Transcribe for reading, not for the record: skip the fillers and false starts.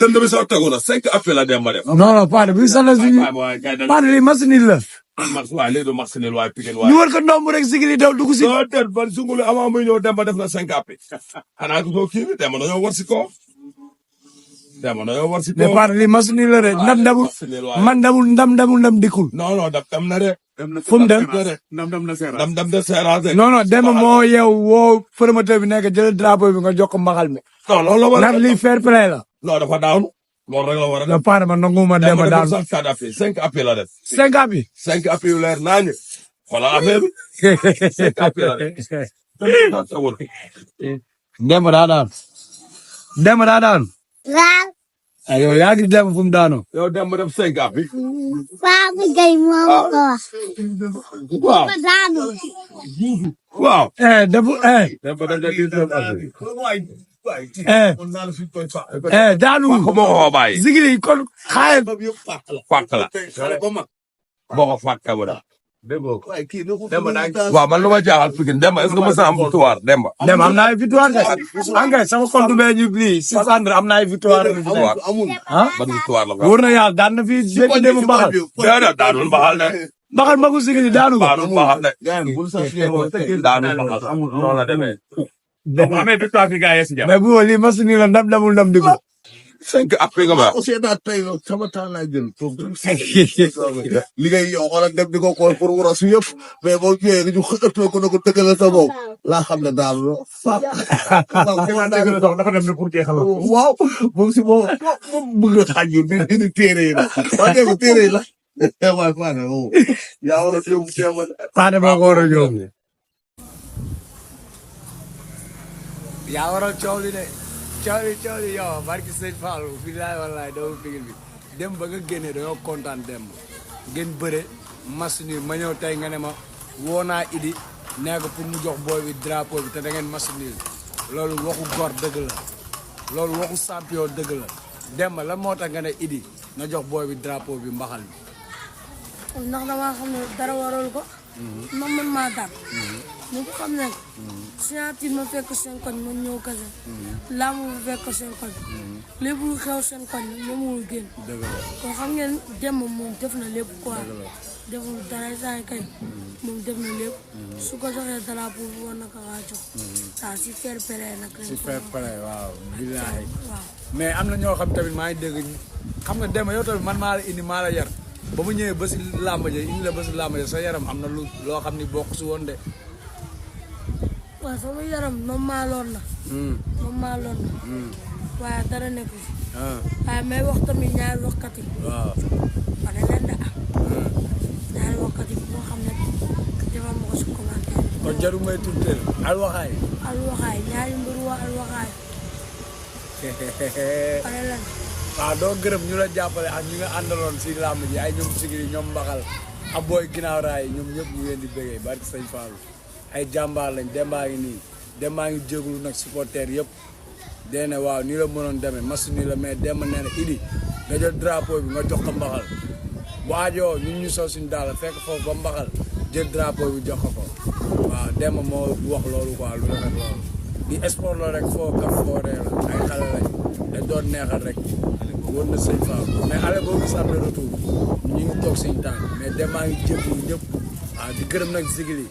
tënd bi soo tegu na 5 appels la dem ma def. non non Fane bi sax la suñu Fane lii machine la. waaye léegi du machine waaye Pikine waaye. ñu war ko ndomb rek sigili daw dugg si. non déet ban sungulu avant muy ñëw dem ba def na 5 appels. xanaa gisoo kii bi dem na ñoo war si kaw. dem na ñoo war si kaw. mais Fane lii machine la rek ndam dikkul. non non dem na de. fu mu dem ndam de seeraas de. non non dem moo yeew woo promoteur bi nekk jël drapeau bi nga jox ko mbaxal mi. non loolu la war a ndax lii fair play la. non dafa daanu. loolu rek la war a def. non Fane man nanguma dem ba daanu. 5 appels la def. 5 appels. 5 appels yu leer naa ñu. xoolal affaire bi. 5 appels la def. Demba daa daan. Demba daa daan. waaw. yow yaa ngi dem fu mu daanoo. yow dem ba def 5 appels. waaw mi gay moo ma ko wax. waaw. ma daanu. waaw. defu dem ba def daanu. ko moo ko bàyyi. sigili kon xaayal. fàq la. boo ko fàq bu daal. waaw man lu ma jaaxal Pikine Demba est-ce que mos na am victoire Demba. Demba am na ay victoire de. engrais sama compte bee ñu lii 600 am na ay victoire. ah ban victoire la ko. wóor na yàlla daan na fi benn démb mbaxal. déedéet daanul mbaxal de. mbaxal magu sigili daanu ko. daanul mbaxal de. daanul mbaxal noonu la demee. donc amee victoire fi gars yi si jàmm. mais bu wóor lii machine la ndam di ko. 5 appels nga ma. aussi daa tey sama temps laa jël liggéey yow xoolal dem di ko xool pour war a su yëpp mais boo ñëwee ñu xëkkatoo ko ne ko dëggal sa bopp laa xam ne daal la. dafa dem ne pour jeexal. waaw moom si moom bëgg a xaaj yu ni téere yi la waa dégg téere yi la waaye Fane yaa war a teew teewal. Fane moo ko war a ñëw. yaa waral coow li de. coow li yow barki sëñ Fallou bilaay wallaay doomu Pikine bi dem ba nga génne dañoo kontaan dem ngeen bëre match nul ma ñëw tey nga ne ma woo naa Idi nee ko pour mu jox booy bi drapeau bi te da ngeen match nul loolu waxu gor dëgg la loolu waxu champion dëgg la dem ba la moo tax nga ne Idi na jox booy bi drapeau bi mbaxal bi. ndax damaa xam ne dara warul ko. man maa daan. ñu ko xam ne. signature ma fekk seen koñ ma ñëw kese. laamu ma fekk seen koñ. lépp lu xew seen koñ moom moo génn. dëgg la kon xam ngeen dem moom def na lépp quoi. deful dara saa kay. moom def na lépp. su ko joxee drapeau bi war na ko waa jox. waaw si fair play nag. si fair play waaw. bilaay waaw. mais am na ñoo xam tamit maa ngi dégg xam nga dem yow tamit man maa la indi maa la yar ba mu ñëwee ba si làmb ja indi la ba si làmb ja sa yaram am na loo xam ni bokk si woon de. waaw sama yaram normal na. normal na. waaye dara nekkul. waaye may wax tamit ñaari waxkat yi. waaw. wane leen de ñaari waxkat yi boo xam ne defal ma ko si commentaire. kon jarul may tuddee alwaxaay. alwaxaay ñaari mbir waa alwaxaay. wane leen. waaw doo gërëm ñu la jàppale ak ñi nga àndaloon si làmb ji ay ñoom sigiri ñoom mbaxal ak booy ginnaaw raay ñoom ñëpp ñu leen di bëggee barki sëñ Fallou ay jàmbaar lañ Demba ngi nii Demba ngi jégalu nag supporter yëpp dee ne waaw nii la mënoon demee match nii la mais Demba nee na Idi nga jël drapeau bi nga jox ko mbaxal bu aajoo ñun ñu sol suñu daal fekk foofu ba mbaxal jël drapeau bi jox ko waaw Demba moo wax loolu quoi lu rafet loolu di sport la rek foo kaf foo ree la ay xale lañ dañ doon neexal rek wóor na sëñ Fallou mais allé boo gis am na retour ñu ngi toog suñu tànk mais Demba ngi jégalu ñëpp waaw di gërëm nag sigili